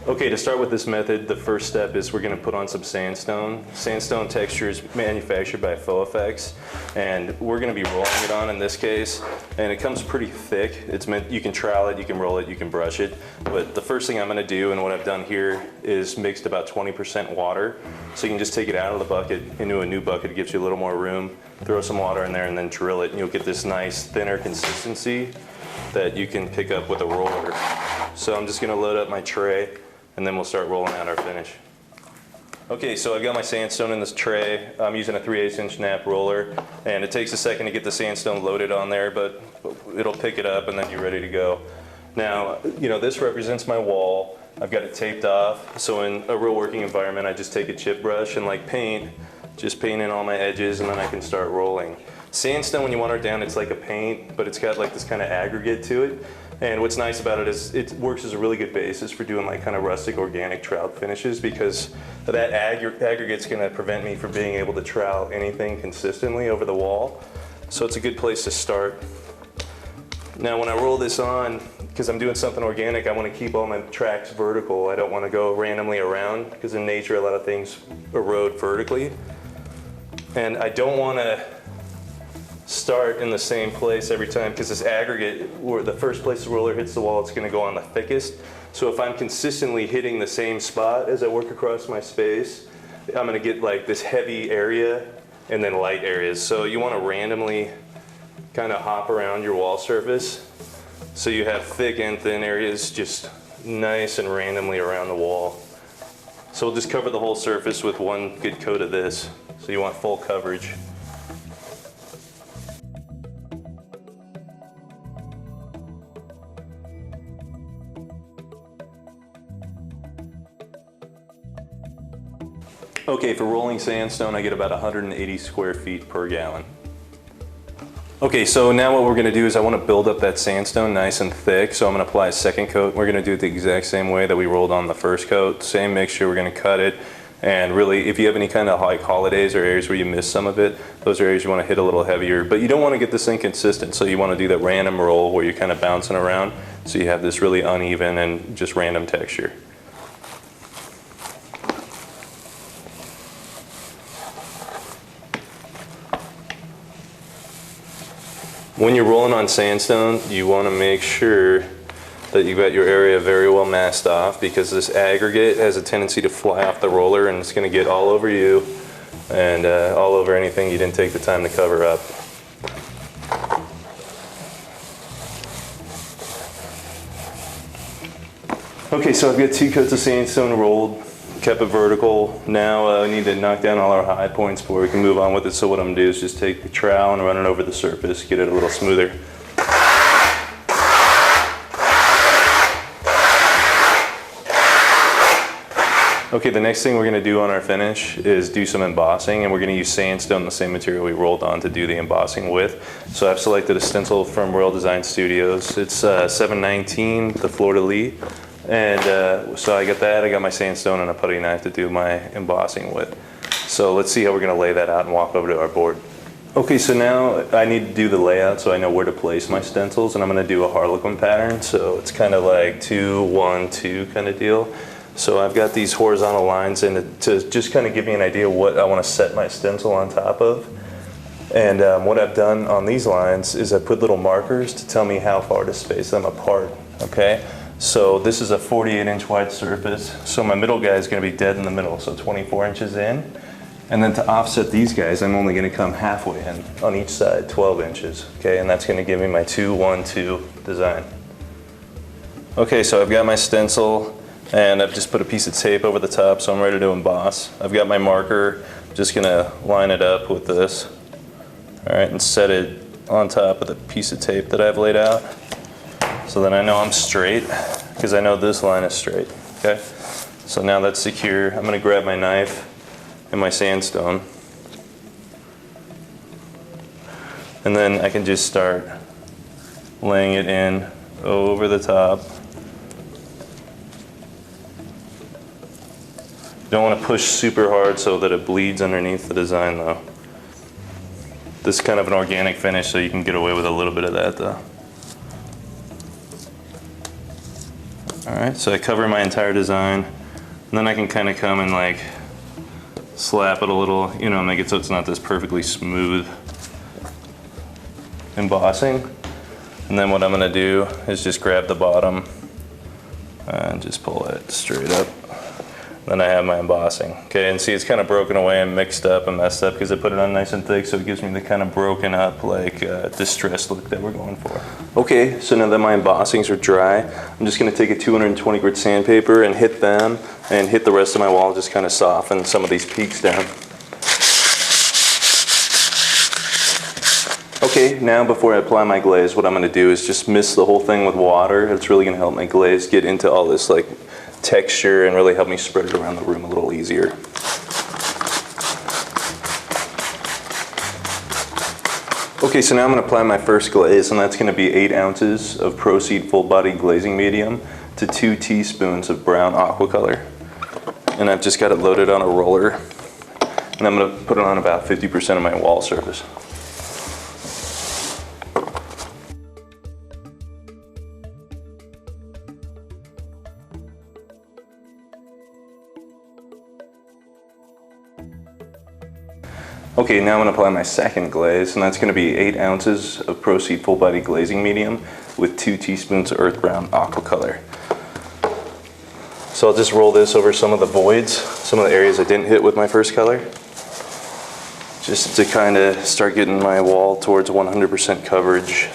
Okay, to start with this method, the first step is we're going to put on some sandstone. Sandstone texture is manufactured by FAUX-EFFECTS, and we're going to be rolling it on in this case, and it comes pretty thick. It's meant, you can trowel it, you can roll it, you can brush it, but the first thing I'm going to do, and what I've done here, is mixed about 20% water, so you can just take it out of the bucket into a new bucket. It gives you a little more room, throw some water in there, and then drill it, and you'll get this nice thinner consistency that you can pick up with a roller. So I'm just going to load up my tray, and then we'll start rolling out our finish. Okay, so I've got my sandstone in this tray. I'm using a 3/8 inch nap roller, and it takes a second to get the sandstone loaded on there, but it'll pick it up and then you're ready to go. Now, you know, this represents my wall. I've got it taped off, so in a real working environment, I just take a chip brush and like paint, just paint in all my edges, and then I can start rolling. Sandstone, when you water it down, it's like a paint, but it's got like this kind of aggregate to it. And what's nice about it is it works as a really good basis for doing like kind of rustic organic trowel finishes, because that aggregate's going to prevent me from being able to trowel anything consistently over the wall. So it's a good place to start. Now when I roll this on, because I'm doing something organic, I want to keep all my tracks vertical. I don't want to go randomly around, because in nature a lot of things erode vertically. And I don't want to start in the same place every time, because this aggregate, where the first place the roller hits the wall, it's going to go on the thickest. So if I'm consistently hitting the same spot as I work across my space, I'm going to get like this heavy area and then light areas. So you want to randomly kind of hop around your wall surface, so you have thick and thin areas just nice and randomly around the wall. So we'll just cover the whole surface with one good coat of this. So you want full coverage. Okay, for rolling sandstone, I get about 180 square feet per gallon. Okay, so now what we're going to do is I want to build up that sandstone nice and thick, so I'm going to apply a second coat. We're going to do it the exact same way that we rolled on the first coat. Same mixture, we're going to cut it, and really, if you have any kind of like holidays or areas where you miss some of it, those are areas you want to hit a little heavier, but you don't want to get this inconsistent, so you want to do that random roll where you're kind of bouncing around, so you have this really uneven and just random texture. When you're rolling on sandstone, you want to make sure that you've got your area very well masked off, because this aggregate has a tendency to fly off the roller, and it's going to get all over you and all over anything you didn't take the time to cover up. Okay, so I've got 2 coats of sandstone rolled, kept it vertical. Now we need to knock down all our high points before we can move on with it. So what I'm going to do is just take the trowel and run it over the surface, get it a little smoother. Okay, the next thing we're going to do on our finish is do some embossing, and we're going to use sandstone, the same material we rolled on, to do the embossing with. So I've selected a stencil from Royal Design Studios. It's 719, the fleur-de-lis. And so I got that, I got my sandstone and a putty knife to do my embossing with. So let's see how we're going to lay that out and walk over to our board. Okay, so now I need to do the layout so I know where to place my stencils, and I'm going to do a harlequin pattern. So it's kind of like 2, 1, 2 kind of deal. So I've got these horizontal lines, and to just kind of give me an idea of what I want to set my stencil on top of. And what I've done on these lines is I put little markers to tell me how far to space them apart, okay? So this is a 48-inch wide surface, so my middle guy is going to be dead in the middle, so 24 inches in. And then to offset these guys, I'm only going to come halfway in on each side, 12 inches, okay? And that's going to give me my 2, 1, 2 design. Okay, so I've got my stencil, and I've just put a piece of tape over the top, so I'm ready to emboss. I've got my marker, just going to line it up with this, all right, and set it on top of the piece of tape that I've laid out. So then I know I'm straight, because I know this line is straight, okay? So now that's secure. I'm going to grab my knife and my sandstone, and then I can just start laying it in over the top. Don't want to push super hard so that it bleeds underneath the design though. This is kind of an organic finish, so you can get away with a little bit of that though. All right, so I cover my entire design, and then I can kind of come and like slap it a little, you know, make it so it's not this perfectly smooth embossing. And then what I'm gonna do is just grab the bottom and just pull it straight up. Then I have my embossing. Okay, and see it's kind of broken away and mixed up and messed up because I put it on nice and thick, so it gives me the kind of broken up, like distressed look that we're going for. Okay, so now that my embossings are dry, I'm just gonna take a 220 grit sandpaper and hit them and hit the rest of my wall, just kind of soften some of these peaks down. Okay, now before I apply my glaze, what I'm gonna do is just mist the whole thing with water. It's really gonna help my glaze get into all this like texture and really help me spread it around the room a little easier. Okay, so now I'm gonna apply my first glaze, and that's gonna be 8 ounces of Proceed Full Body Glazing Medium to 2 teaspoons of brown aqua color. And I've just got it loaded on a roller, and I'm gonna put it on about 50% of my wall surface. Okay, now I'm going to apply my second glaze, and that's going to be 8 ounces of Proceed Full Body Glazing Medium with 2 teaspoons of Earth Brown Aqua Color. So I'll just roll this over some of the voids, some of the areas I didn't hit with my first color, just to kind of start getting my wall towards 100% coverage.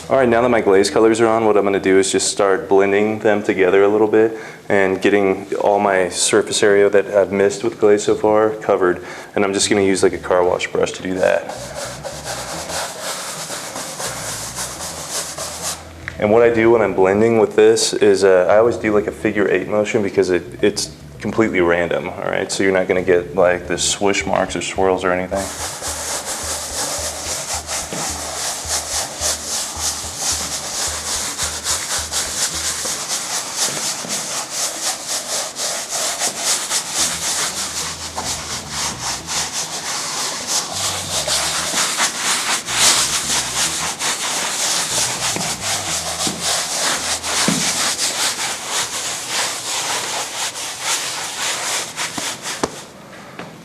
Alright, now that my glaze colors are on, what I'm going to do is just start blending them together a little bit and getting all my surface area that I've missed with glaze so far covered. And I'm just going to use like a car wash brush to do that. And what I do when I'm blending with this is I always do like a figure-8 motion because it's completely random, alright? So you're not going to get like the swoosh marks or swirls or anything.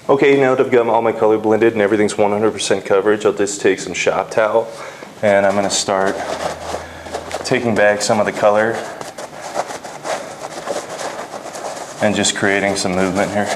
Okay, now that I've got all my color blended and everything's 100% coverage, I'll just take some shop towel and I'm going to start taking back some of the color and just creating some movement here.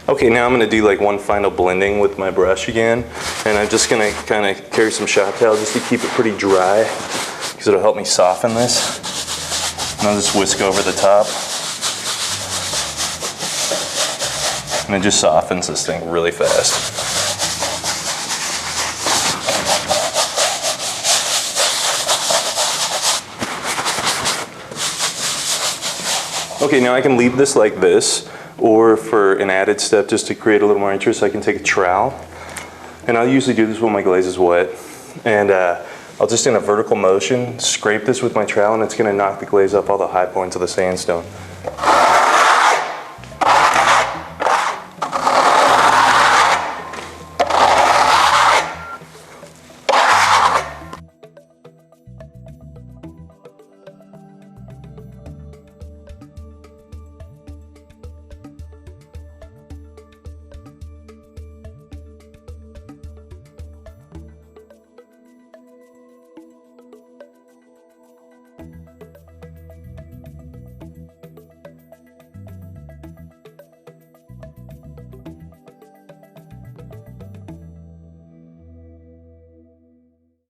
Okay, now I'm going to do like one final blending with my brush again, and I'm just going to kind of carry some shop towel just to keep it pretty dry because it'll help me soften this. And I'll just whisk over the top. And it just softens this thing really fast. Okay, now I can leave this like this, or for an added step just to create a little more interest, I can take a trowel. And I'll usually do this when my glaze is wet. And I'll just in a vertical motion scrape this with my trowel, and it's going to knock the glaze up all the high points of the sandstone.